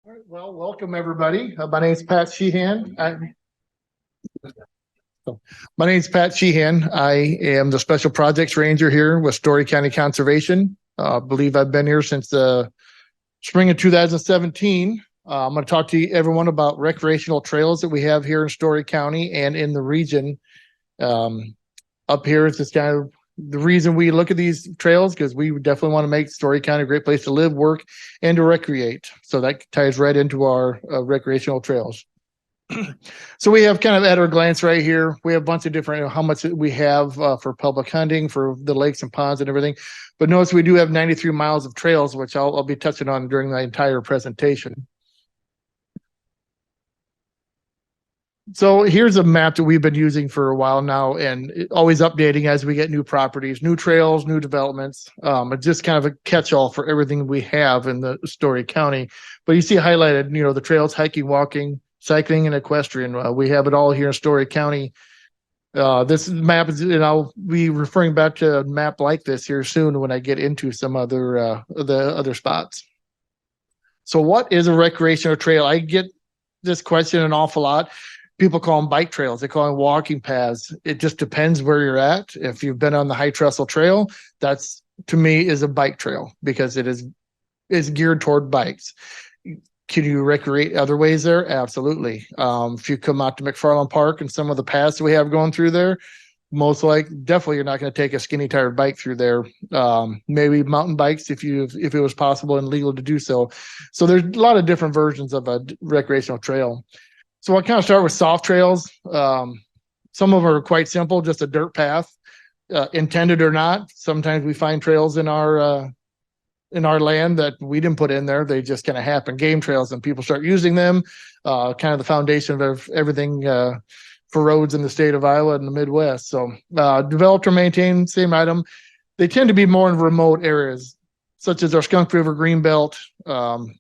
All right, well, welcome everybody. My name is Pat Sheehan. My name is Pat Sheehan. I am the Special Projects Ranger here with Story County Conservation. I believe I've been here since the spring of 2017. I'm going to talk to everyone about recreational trails that we have here in Story County and in the region. Up here is just kind of the reason we look at these trails, because we definitely want to make Story County a great place to live, work, and to recreate. So that ties right into our recreational trails. So we have kind of at our glance right here, we have a bunch of different, how much we have for public hunting, for the lakes and ponds and everything. But notice we do have 93 miles of trails, which I'll be touching on during the entire presentation. So here's a map that we've been using for a while now, and always updating as we get new properties, new trails, new developments. It's just kind of a catch-all for everything we have in the Story County. But you see highlighted, the trails, hiking, walking, cycling, and equestrian. We have it all here in Story County. This map is, and I'll be referring back to a map like this here soon when I get into some other the other spots. So what is a recreational trail? I get this question an awful lot. People call them bike trails. They call them walking paths. It just depends where you're at. If you've been on the High Trestle Trail, that's, to me, is a bike trail because it is geared toward bikes. Can you recreate other ways there? Absolutely. If you come out to McFarland Park and some of the paths we have going through there, definitely you're not going to take a skinny tired bike through there. Maybe mountain bikes if it was possible and legal to do so. So there's a lot of different versions of a recreational trail. So I'll kind of start with soft trails. Some of them are quite simple, just a dirt path, intended or not. Sometimes we find trails in our land that we didn't put in there. They just kind of happen, game trails, and people start using them. Kind of the foundation of everything for roads in the state of Iowa and the Midwest. So developed or maintained, same item. They tend to be more in remote areas, such as our Skunk River Greenbelt,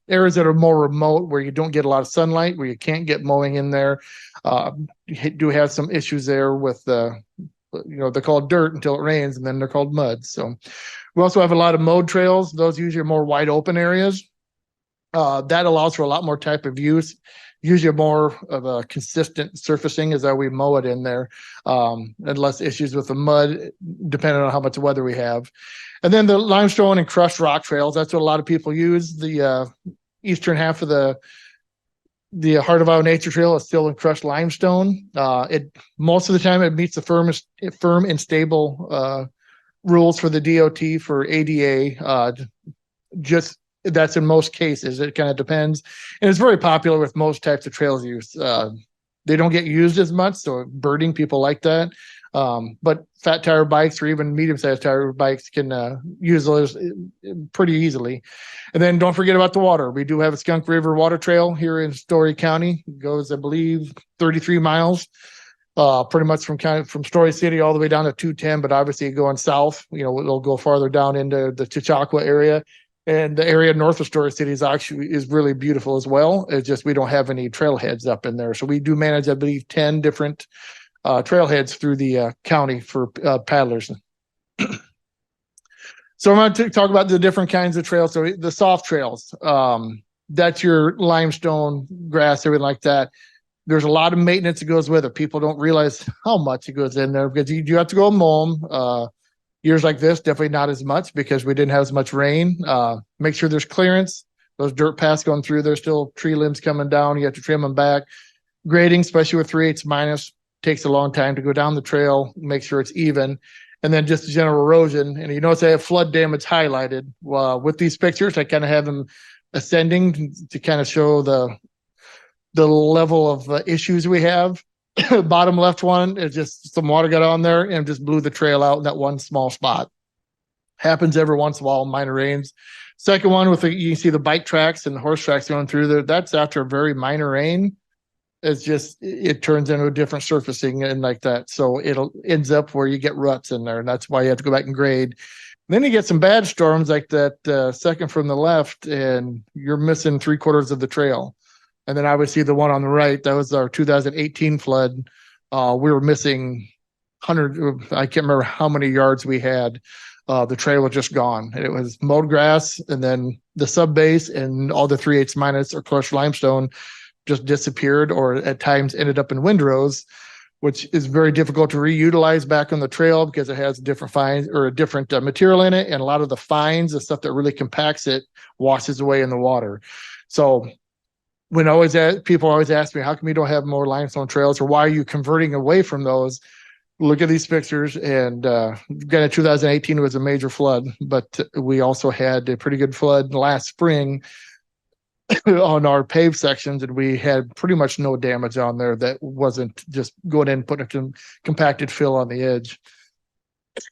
areas that are more remote where you don't get a lot of sunlight, where you can't get mowing in there. You do have some issues there with they're called dirt until it rains, and then they're called mud. So we also have a lot of mowed trails. Those usually are more wide open areas. That allows for a lot more type of use. Usually more of a consistent surfacing is how we mow it in there, and less issues with the mud, depending on how much weather we have. And then the limestone and crushed rock trails, that's what a lot of people use. The eastern half of the Heart of Iowa Nature Trail is still in crushed limestone. Most of the time it meets the firm and stable rules for the DOT for ADA. Just that's in most cases. It kind of depends, and it's very popular with most types of trails use. They don't get used as much, so birding, people like that. But fat tire bikes or even medium-sized tire bikes can use those pretty easily. And then don't forget about the water. We do have a Skunk River Water Trail here in Story County. It goes, I believe, 33 miles, pretty much from Story City all the way down to 210. But obviously, going south, it'll go farther down into the Chautauqua area. And the area north of Story City is really beautiful as well. It's just we don't have any trailheads up in there. So we do manage, I believe, 10 different trailheads through the county for paddlers. So I'm going to talk about the different kinds of trails. So the soft trails, that's your limestone, grass, everything like that. There's a lot of maintenance that goes with it. People don't realize how much it goes in there because you have to go mow them. Years like this, definitely not as much because we didn't have as much rain. Make sure there's clearance. Those dirt paths going through, there's still tree limbs coming down. You have to trim them back. Grading, especially with 3/8 minus, takes a long time to go down the trail, make sure it's even. And then just general erosion. And you notice I have flood damage highlighted. With these pictures, I kind of have them ascending to kind of show the level of issues we have. Bottom left one is just some water got on there and just blew the trail out in that one small spot. Happens every once in a while, minor rains. Second one you see the bike tracks and the horse tracks going through there. That's after a very minor rain. It turns into a different surfacing and like that. So it'll ends up where you get ruts in there. And that's why you have to go back and grade. And then you get some bad storms like that second from the left, and you're missing 3/4 of the trail. And then obviously the one on the right, that was our 2018 flood. We were missing 100, I can't remember how many yards we had. the trail was just gone. And it was mowed grass, and then the sub base and all the 3/8 minus or crushed limestone just disappeared, or at times ended up in windrows, which is very difficult to reutilize back on the trail because it has different fines or a different material in it. And a lot of the fines, the stuff that really compacts it, washes away in the water. So people always ask me, how come you don't have more limestone trails, or why are you converting away from those? Look at these pictures, and again, 2018 was a major flood, but we also had a pretty good flood last spring on our paved sections, and we had pretty much no damage on there that wasn't just going in and putting a compacted fill on the edge.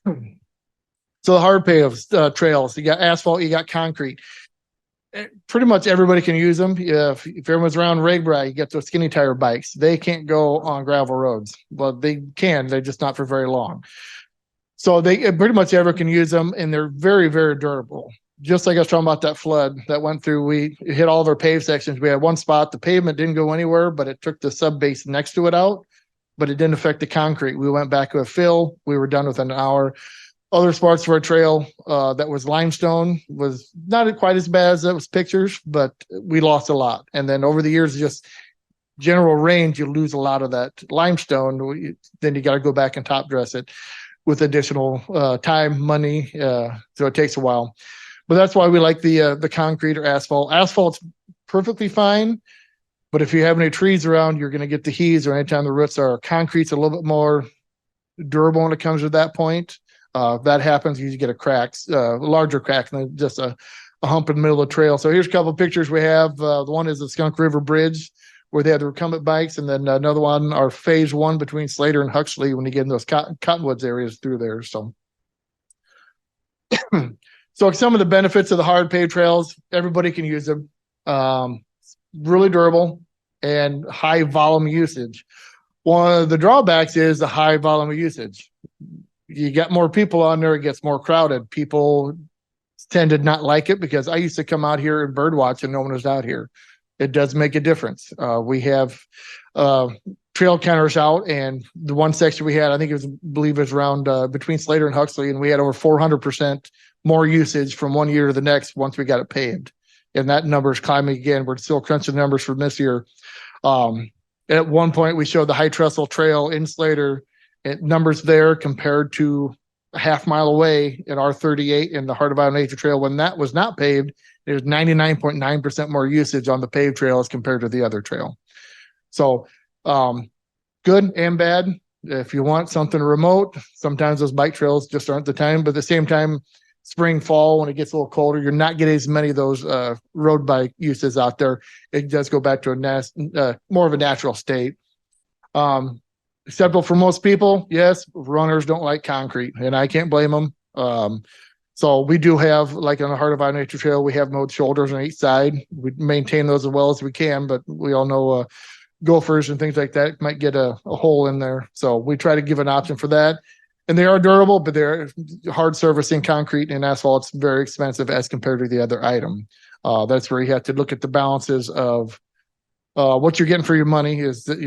So the hard paved trails, you got asphalt, you got concrete. Pretty much everybody can use them. If everyone's around Ragbri, you get those skinny tire bikes. They can't go on gravel roads. Well, they can, they're just not for very long. So they pretty much everyone can use them, and they're very, very durable. Just like I was talking about that flood that went through, we hit all of our paved sections. We had one spot, the pavement didn't go anywhere, but it took the sub base next to it out, but it didn't affect the concrete. We went back to a fill. We were done within an hour. Other spots of our trail that was limestone was not quite as bad as those pictures, but we lost a lot. And then over the years, just general range, you lose a lot of that limestone. Then you got to go back and top dress it with additional time, money. So it takes a while. But that's why we like the concrete or asphalt. Asphalt's perfectly fine, but if you have any trees around, you're going to get the heaves, or anytime the roots are. Concrete's a little bit more durable when it comes to that point. If that happens, you get a larger crack than just a hump in the middle of the trail. So here's a couple of pictures we have. The one is the Skunk River Bridge, where they had the recumbent bikes, and then another one, our phase one between Slater and Huxley, when you get in those cottonwoods areas through there. So, so some of the benefits of the hard paved trails, everybody can use them. Really durable and high volume usage. One of the drawbacks is the high volume of usage. You get more people on there, it gets more crowded. People tend to not like it, because I used to come out here and bird watch and no one was out here. It does make a difference. We have trail counters out, and the one section we had, I believe it was around between Slater and Huxley, and we had over 400% more usage from one year to the next once we got it paved. And that number is climbing again. We're still crunching the numbers from this year. At one point, we showed the High Trestle Trail in Slater, numbers there compared to a half mile away in R38 in the Heart of Iowa Nature Trail. When that was not paved, there's 99.9% more usage on the paved trail as compared to the other trail. So good and bad. If you want something remote, sometimes those bike trails just aren't the time. But at the same time, spring, fall, when it gets a little colder, you're not getting as many of those road bike uses out there. It does go back to a more of a natural state. Acceptable for most people, yes. Runners don't like concrete, and I can't blame them. So we do have, like on the Heart of Iowa Nature Trail, we have mowed shoulders on each side. We maintain those as well as we can, but we all know gophers and things like that might get a hole in there. So we try to give an option for that. And they are durable, but they're hard servicing. Concrete and asphalt's very expensive as compared to the other item. That's where you have to look at the balances of what you're getting for your money. Is that,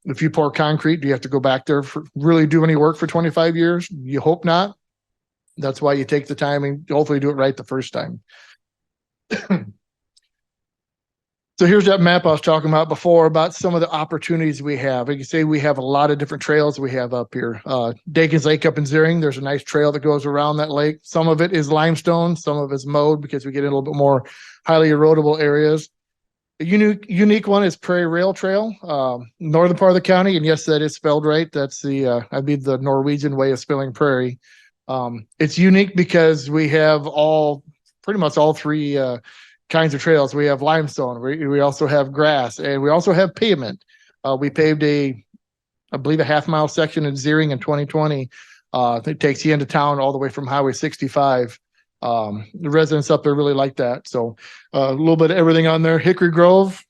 if you pour concrete, do you have to go back there for really do any work for 25 years? You hope not. That's why you take the time and hopefully do it right the first time. So here's that map I was talking about before about some of the opportunities we have. You can say we have a lot of different trails we have up here. Dakin's Lake up in Ziering, there's a nice trail that goes around that lake. Some of it is limestone, some of it's mowed because we get in a little bit more highly erodible areas. A unique one is Prairie Rail Trail, northern part of the county. And yes, that is spelled right. That's the Norwegian way of spelling prairie. It's unique because we have pretty much all three kinds of trails. We have limestone. We also have grass, and we also have pavement. We paved I believe a half-mile section in Ziering in 2020. It takes you into town all the way from Highway 65. The residents up there really like that. So a little bit of everything on there. Hickory Grove.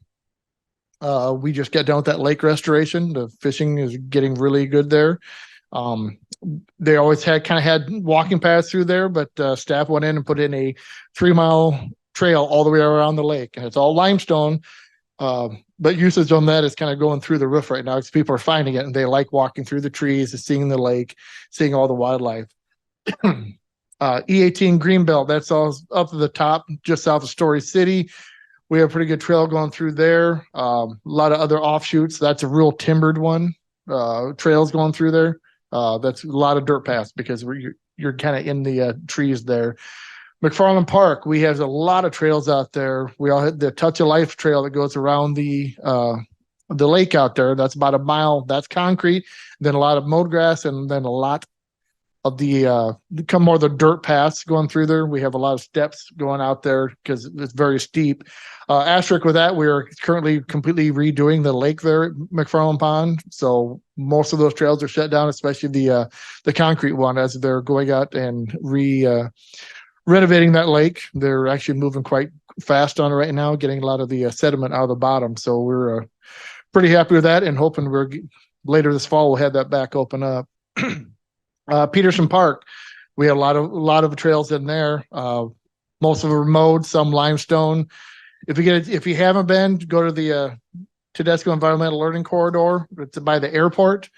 We just got done with that lake restoration. The fishing is getting really good there. They always had walking paths through there, but staff went in and put in a 3-mile trail all the way around the lake, and it's all limestone. But usage on that is kind of going through the roof right now because people are finding it and they like walking through the trees and seeing the lake, seeing all the wildlife. E18 Greenbelt, that's all up to the top, just south of Story City. We have a pretty good trail going through there. A lot of other offshoots. That's a real timbered one. Trails going through there. That's a lot of dirt paths because you're kind of in the trees there. McFarland Park, we have a lot of trails out there. We all had the Touch of Life trail that goes around the lake out there. That's about a mile. That's concrete. Then a lot of mowed grass, and then a lot of the become more of the dirt paths going through there. We have a lot of steps going out there because it's very steep. Asterisk with that, we are currently completely redoing the lake there at McFarland Pond. So most of those trails are shut down, especially the concrete one, as they're going out and renovating that lake. They're actually moving quite fast on it right now, getting a lot of the sediment out of the bottom. So we're pretty happy with that, and hoping later this fall we'll have that back open up. Peterson Park, we have a lot of trails in there. Most of them are mowed, some limestone. If you haven't been, go to the Tedesco Environmental Learning Corridor. It's by the airport.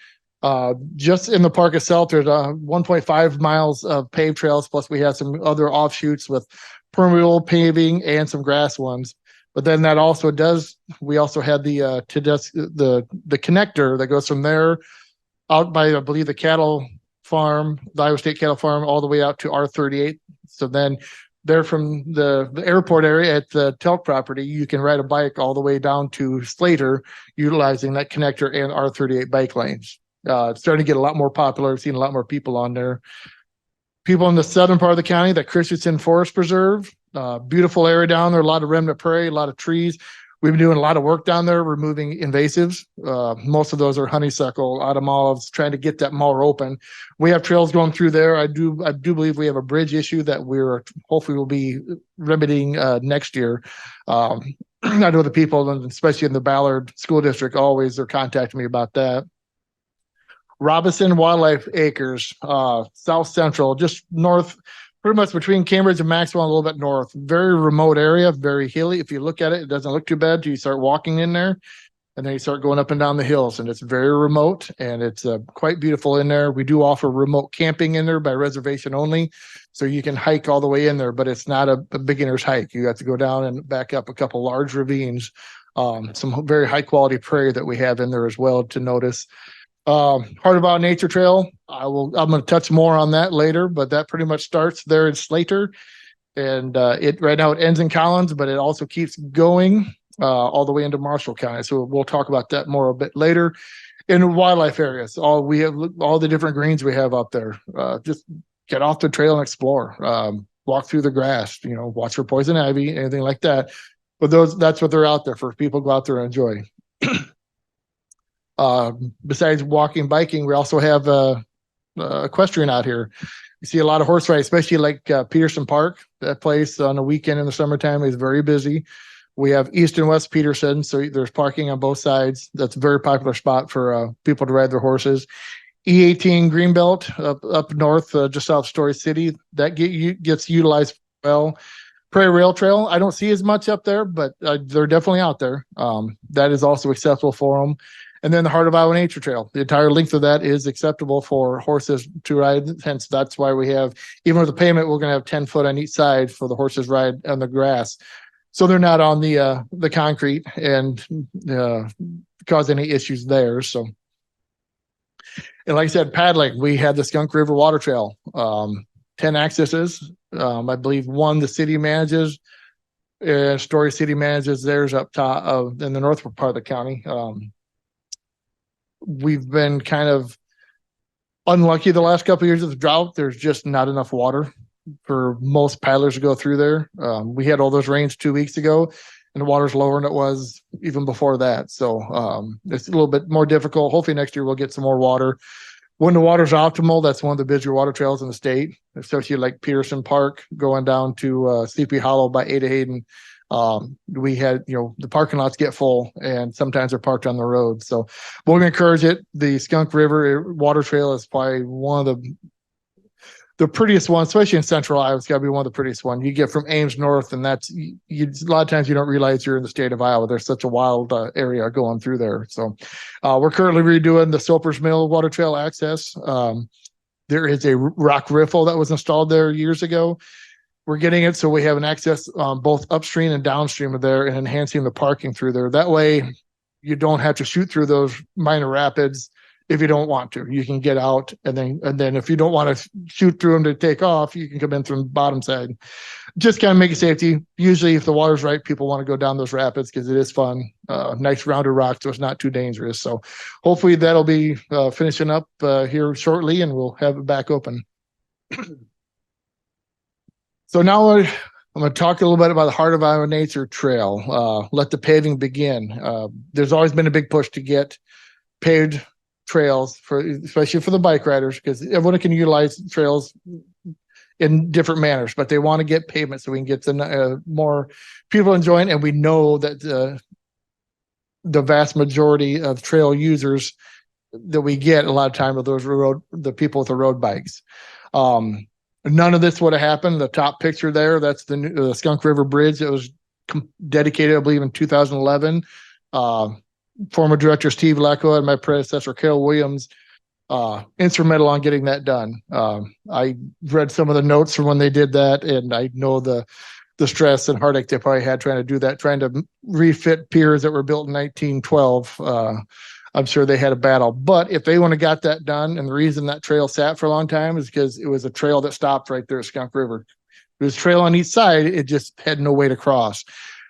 Just in the park itself, there's 1.5 miles of paved trails. Plus, we have some other offshoots with permeable paving and some grass ones. But then that also we also had the connector that goes from there out by, I believe, the cattle farm, the Iowa State Cattle Farm, all the way out to R38. So then there from the airport area at the Telk property, you can ride a bike all the way down to Slater, utilizing that connector and R38 bike lanes. It's starting to get a lot more popular. I've seen a lot more people on there. People in the southern part of the county, the Christensen Forest Preserve, beautiful area down there, a lot of remnant prairie, a lot of trees. We've been doing a lot of work down there, removing invasives. Most of those are honeysuckle, autumn olives, trying to get that more open. We have trails going through there. I do believe we have a bridge issue that we're hopefully will be remedying next year. I know the people, especially in the Ballard School District, always are contacting me about that. Robinson Wildlife Acres, South Central, just north, pretty much between Cambridge and Maxwell, a little bit north. Very remote area, very hilly. If you look at it, it doesn't look too bad till you start walking in there, and then you start going up and down the hills, and it's very remote, and it's quite beautiful in there. We do offer remote camping in there by reservation only, so you can hike all the way in there, but it's not a beginner's hike. You have to go down and back up a couple large ravines. Some very high quality prairie that we have in there as well to notice. Heart of Out Nature Trail, I'm going to touch more on that later, but that pretty much starts there in Slater, and right now it ends in Collins, but it also keeps going all the way into Marshall County. So we'll talk about that more a bit later. In wildlife areas, all the different greens we have up there. Just get off the trail and explore. Walk through the grass. Watch for poison ivy, anything like that. But that's what they're out there for. People go out there and enjoy. Besides walking, biking, we also have equestrian out here. You see a lot of horse rides, especially like Peterson Park. That place on the weekend in the summertime is very busy. We have East and West Peterson, so there's parking on both sides. That's a very popular spot for people to ride their horses. E18 Greenbelt up north, just south of Story City, that gets utilized well. Prairie Rail Trail, I don't see as much up there, but they're definitely out there. That is also acceptable for them. And then the Heart of Iowa Nature Trail, the entire length of that is acceptable for horses to ride. Hence, that's why we have, even with the pavement, we're going to have 10 foot on each side for the horses ride on the grass. So they're not on the concrete and cause any issues there. So, and like I said, paddling, we had the Skunk River Water Trail, 10 accesses. I believe one the city manages, Story City manages theirs up top in the north part of the county. We've been kind of unlucky the last couple of years of the drought. There's just not enough water for most paddlers to go through there. We had all those rains 2 weeks ago, and the water's lower than it was even before that. So it's a little bit more difficult. Hopefully next year we'll get some more water. When the water's optimal, that's one of the busier water trails in the state, especially like Peterson Park going down to Sleepy Hollow by Ada Hayden. We had, the parking lots get full, and sometimes they're parked on the road. So we're going to encourage it. The Skunk River Water Trail is probably one of the prettiest ones, especially in central Iowa. It's got to be one of the prettiest ones. You get from Ames north, and that's a lot of times you don't realize you're in the state of Iowa. There's such a wild area going through there. So we're currently redoing the Soper's Mill Water Trail access. There is a rock riffle that was installed there years ago. We're getting it so we have an access both upstream and downstream of there, and enhancing the parking through there. That way you don't have to shoot through those minor rapids if you don't want to. You can get out, and then if you don't want to shoot through them to take off, you can come in from the bottom side. Just kind of make it safety. Usually if the water's right, people want to go down those rapids because it is fun. Nice rounded rock, so it's not too dangerous. So hopefully that'll be finishing up here shortly, and we'll have it back open. So now I'm going to talk a little bit about the Heart of Iowa Nature Trail. Let the paving begin. There's always been a big push to get paved trails, especially for the bike riders, because everyone can utilize trails in different manners, but they want to get pavement so we can get the more people enjoying. And we know that the vast majority of trail users that we get a lot of time are the people with the road bikes. None of this would have happened. The top picture there, that's the Skunk River Bridge that was dedicated, I believe, in 2011. Former director Steve Lecco and my predecessor Carol Williams instrumental on getting that done. I read some of the notes from when they did that, and I know the stress and heartache they probably had trying to do that, trying to refit piers that were built in 1912. I'm sure they had a battle, but if they would have got that done, and the reason that trail sat for a long time is because it was a trail that stopped right there at Skunk River. There was a trail on each side. It just had no way to cross.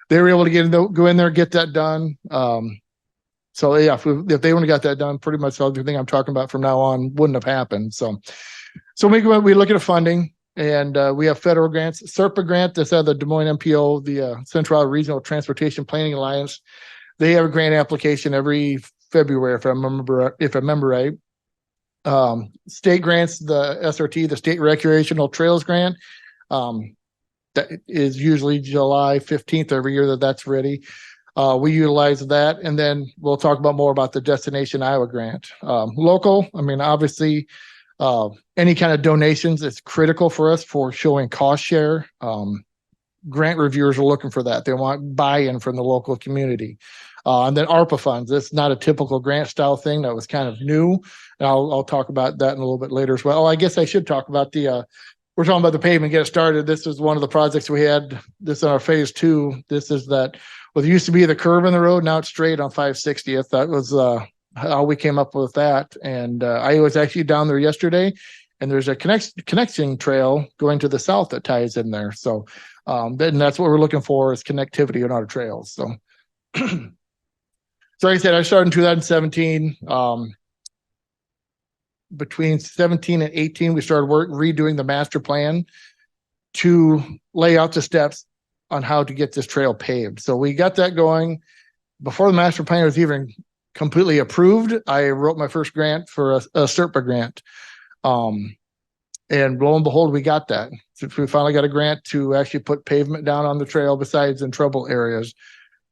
They were able to go in there, get that done. So yeah, if they would have got that done, pretty much everything I'm talking about from now on wouldn't have happened. So we look at funding, and we have federal grants, SERPA grant, that's out of the Des Moines MPO, the Central Regional Transportation Planning Alliance. They have a grant application every February, if I remember right. State grants, the SRT, the State Recreational Trails Grant, that is usually July 15th every year that's ready. We utilize that, and then we'll talk more about the Destination Iowa grant. Local, I mean, obviously, any kind of donations is critical for us for showing cost share. Grant reviewers are looking for that. They want buy-in from the local community. And then ARPA funds. That's not a typical grant style thing. That was kind of new. And I'll talk about that in a little bit later as well. Oh, I guess I should talk about we're talking about the pavement, get it started. This is one of the projects we had. This in our phase 2. This is that, well, there used to be the curve in the road. Now it's straight on 560th. That was how we came up with that. And I was actually down there yesterday, and there's a connection trail going to the south that ties in there. So then that's what we're looking for, is connectivity on our trails. So so like I said, I started in 2017. Between 17 and 18, we started redoing the master plan to lay out the steps on how to get this trail paved. So we got that going before the master plan was even completely approved. I wrote my first grant for a SERPA grant. And lo and behold, we got that. So we finally got a grant to actually put pavement down on the trail besides in trouble areas.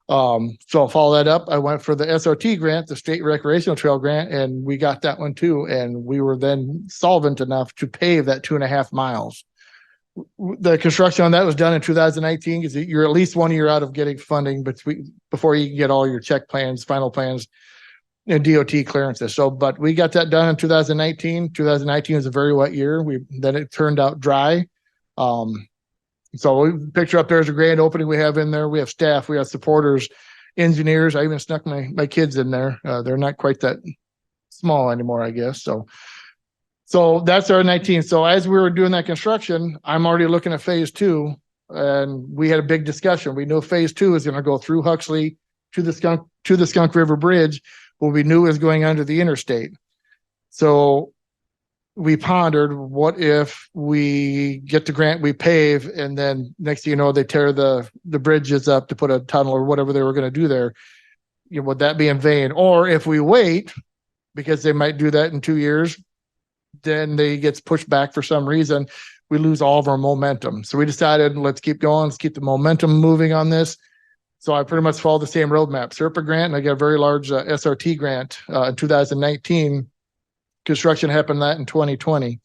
So I'll follow that up. I went for the SRT grant, the State Recreational Trail Grant, and we got that one too. And we were then solvent enough to pave that 2.5 miles. The construction on that was done in 2019, because you're at least 1 year out of getting funding before you can get all your check plans, final plans, and DOT clearances. So, but we got that done in 2019. 2019 was a very wet year. Then it turned out dry. So we picture up there is a grand opening we have in there. We have staff, we have supporters, engineers. I even snuck my kids in there. They're not quite that small anymore, I guess. So that's our 19. So as we were doing that construction, I'm already looking at phase 2, and we had a big discussion. We knew phase 2 is going to go through Huxley to the Skunk River Bridge, but we knew it was going under the interstate. So we pondered, what if we get the grant, we pave, and then next thing you know, they tear the bridges up to put a tunnel or whatever they were going to do there. Would that be in vain? Or if we wait, because they might do that in 2 years, then they gets pushed back for some reason, we lose all of our momentum. So we decided, let's keep going, let's keep the momentum moving on this. So I pretty much followed the same roadmap. SERPA grant, and I got a very large SRT grant in 2019. Construction happened that in 2020.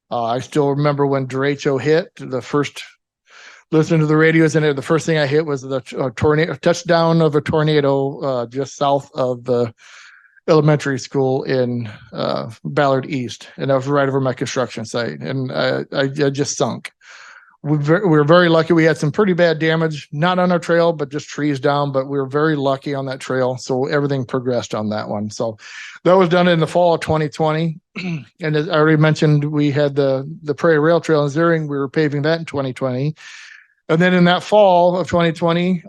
I still remember when derecho hit. The first, listening to the radios in it, the first thing I hit was the tornado touchdown of a tornado just south of the elementary school in Ballard East, and that was right over my construction site, and I just sunk. We were very lucky. We had some pretty bad damage, not on our trail, but just trees down. But we were very lucky on that trail, so everything progressed on that one. So that was done in the fall of 2020. And as I already mentioned, we had the Prairie Rail Trail in Zering. We were paving that in 2020. And then in that fall of 2020,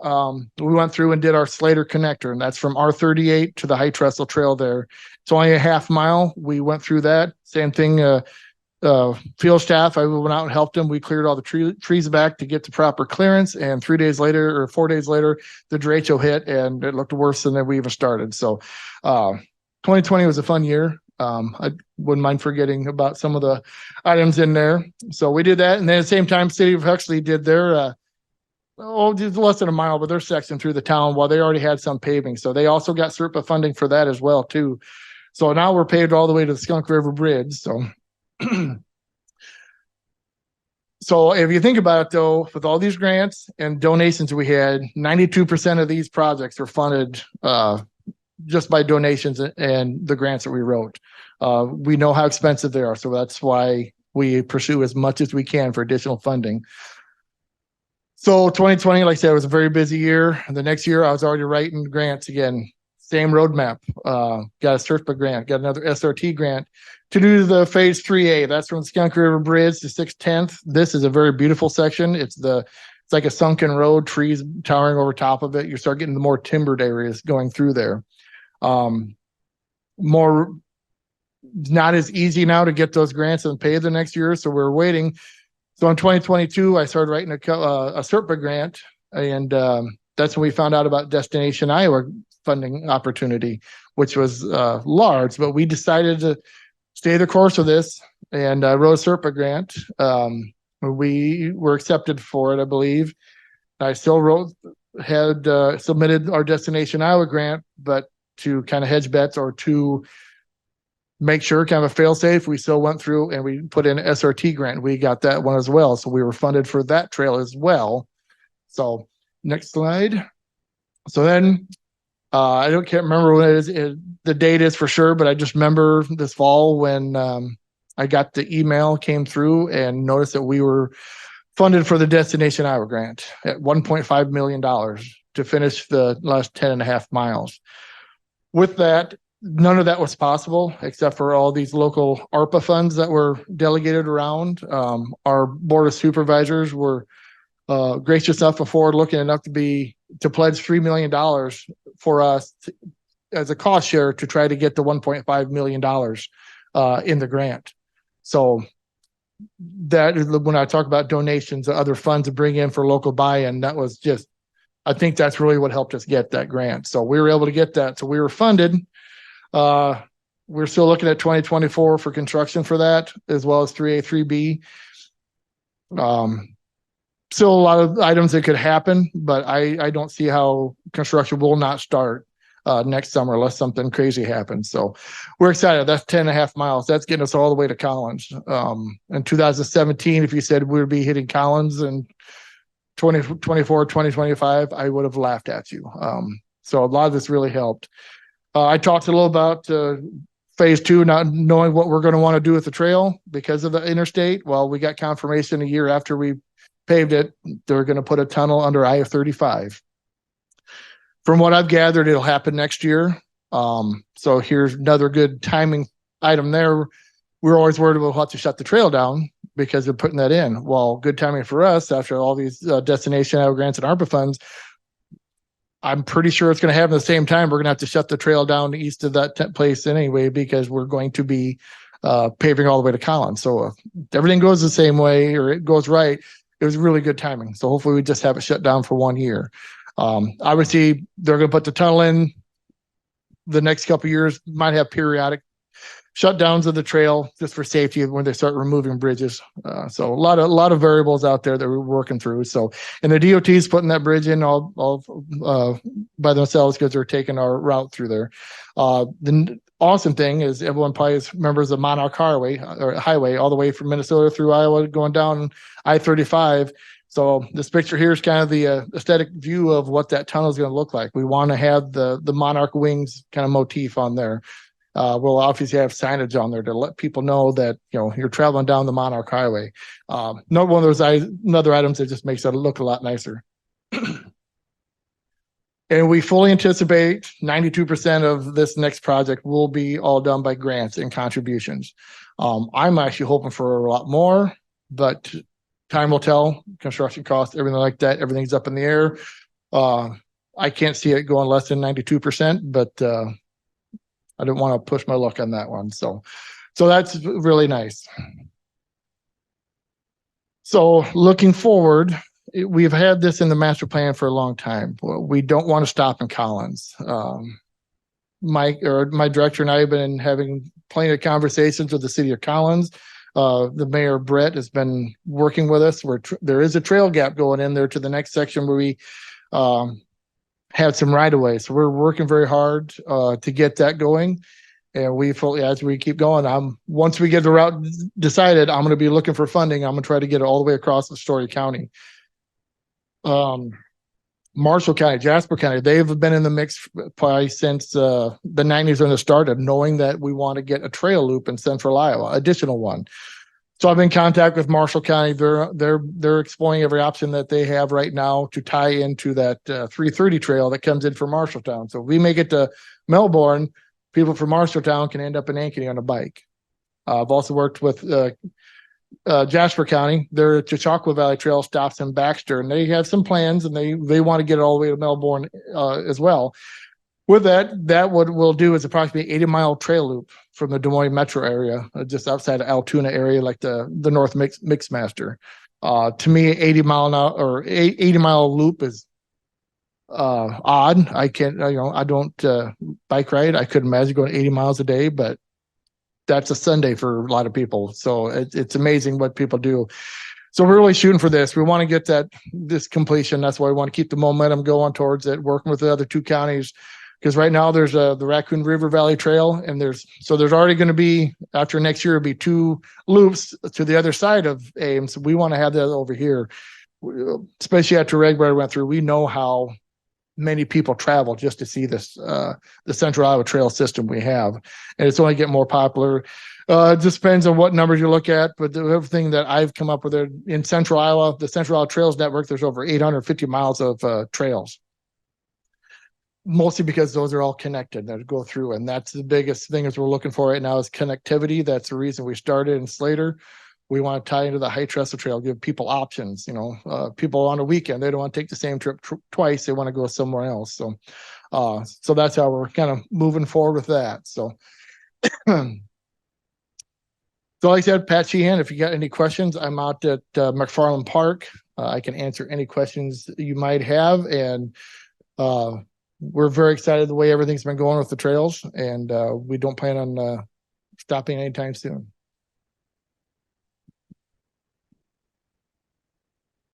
we went through and did our Slater connector, and that's from R38 to the High Trestle Trail there. It's only a half mile. We went through that. Same thing, field staff, I went out and helped them. We cleared all the trees back to get the proper clearance. And 3 days later, or 4 days later, the derecho hit, and it looked worse than we even started. So 2020 was a fun year. I wouldn't mind forgetting about some of the items in there. So we did that. And then at the same time, City of Huxley did their, just less than a mile, but their section through the town while they already had some paving. So they also got SERPA funding for that as well, too. So now we're paved all the way to the Skunk River Bridge. So so if you think about it, though, with all these grants and donations we had, 92% of these projects were funded just by donations and the grants that we wrote. We know how expensive they are, so that's why we pursue as much as we can for additional funding. So 2020, like I said, was a very busy year. The next year, I was already writing grants again. Same roadmap. Got a SERPA grant, got another SRT grant to do the phase 3A. That's from Skunk River Bridge to 610th. This is a very beautiful section. It's like a sunken road, trees towering over top of it. You start getting the more timbered areas going through there. More not as easy now to get those grants and pay the next year, so we're waiting. So in 2022, I started writing a SERPA grant, and that's when we found out about Destination Iowa funding opportunity, which was large, but we decided to stay the course of this, and I wrote a SERPA grant. We were accepted for it, I believe. I still had submitted our Destination Iowa grant, but to kind of hedge bets or to make sure, kind of a fail safe, we still went through and we put in an SRT grant. We got that one as well. So we were funded for that trail as well. So next slide. So then can't remember when the date is for sure, but I just remember this fall when I got the email, came through and noticed that we were funded for the Destination Iowa grant at $1.5 million to finish the last 10 and a half miles. With that, none of that was possible except for all these local ARPA funds that were delegated around. Our board of supervisors were gracious enough and forward-looking enough to pledge $3 million for us as a cost share to try to get the $1.5 million in the grant. So that is when I talk about donations, other funds to bring in for local buy-in, that was just, I think that's really what helped us get that grant. So we were able to get that. So we were funded. We're still looking at 2024 for construction for that, as well as 3A, 3B. Still a lot of items that could happen, but I don't see how construction will not start next summer unless something crazy happens. So we're excited. That's 10 and a half miles. That's getting us all the way to Collins. In 2017, if you said we would be hitting Collins in 2024, 2025, I would have laughed at you. So a lot of this really helped. I talked a little about phase 2, not knowing what we're going to want to do with the trail because of the interstate. Well, we got confirmation a year after we paved it, they're going to put a tunnel under I-35. From what I've gathered, it'll happen next year. So here's another good timing item there. We're always worried about how to shut the trail down because they're putting that in. Well, good timing for us after all these Destination Iowa grants and ARPA funds. I'm pretty sure it's going to happen at the same time. We're going to have to shut the trail down east of that place anyway, because we're going to be paving all the way to Collins. So if everything goes the same way or it goes right, it was really good timing. So hopefully we just have it shut down for 1 year. Obviously, they're going to put the tunnel in the next couple of years, might have periodic shutdowns of the trail just for safety when they start removing bridges. So a lot of variables out there that we're working through. So, and the DOT is putting that bridge in all by themselves because they're taking our route through there. The awesome thing is everyone probably is members of Monarch Highway all the way from Minnesota through Iowa going down I-35. So this picture here is kind of the aesthetic view of what that tunnel is going to look like. We want to have the monarch wings kind of motif on there. We'll obviously have signage on there to let people know that, you know, you're traveling down the Monarch Highway. Not one of those other items that just makes it look a lot nicer. And we fully anticipate 92% of this next project will be all done by grants and contributions. I'm actually hoping for a lot more, but time will tell. Construction costs, everything like that, everything's up in the air. I can't see it going less than 92%, but I didn't want to push my luck on that one. So that's really nice. So looking forward, we've had this in the master plan for a long time. We don't want to stop in Collins. My director and I have been having plenty of conversations with the city of Collins. The mayor, Brett, has been working with us. There is a trail gap going in there to the next section where we had some right of way. So we're working very hard to get that going. And we fully, as we keep going, once we get the route decided, I'm going to be looking for funding. I'm going to try to get it all the way across Story County. Marshall County, Jasper County, they've been in the mix probably since the 90s when it started, knowing that we want to get a trail loop in central Iowa, additional one. So I'm in contact with Marshall County. They're exploring every option that they have right now to tie into that 330 trail that comes in from Marshalltown. So if we make it to Melbourne, people from Marshalltown can end up in Ankeny on a bike. I've also worked with Jasper County. Their Chautauqua Valley Trail stops in Baxter, and they have some plans, and they want to get it all the way to Melbourne as well. With that what we'll do is approximately 80-mile trail loop from the Des Moines metro area, just outside of Altoona area, like the North Mixmaster. To me, 80-mile loop is odd. I can't, I don't bike ride. I couldn't imagine going 80 miles a day, but that's a Sunday for a lot of people. So it's amazing what people do. So we're really shooting for this. We want to get this completion. That's why we want to keep the momentum going towards it, working with the other two counties. Because right now there's the Raccoon River Valley Trail, and there's already going to be, after next year, be 2 loops to the other side of Ames. We want to have that over here, especially after Regbrider went through. We know how many people travel just to see this, the Central Iowa Trail system we have, and it's only getting more popular. It just depends on what numbers you look at, but everything that I've come up with in Central Iowa, the Central Iowa Trails Network, there's over 850 miles of trails. Mostly because those are all connected that go through, and that's the biggest thing is we're looking for right now is connectivity. That's the reason we started in Slater. We want to tie into the High Trestle Trail, give people options. People on a weekend, they don't want to take the same trip twice. They want to go somewhere else. So that's how we're kind of moving forward with that. So, so like I said, Pat Sheehan, if you got any questions, I'm out at McFarland Park. I can answer any questions you might have, and we're very excited the way everything's been going with the trails, and we don't plan on stopping anytime soon.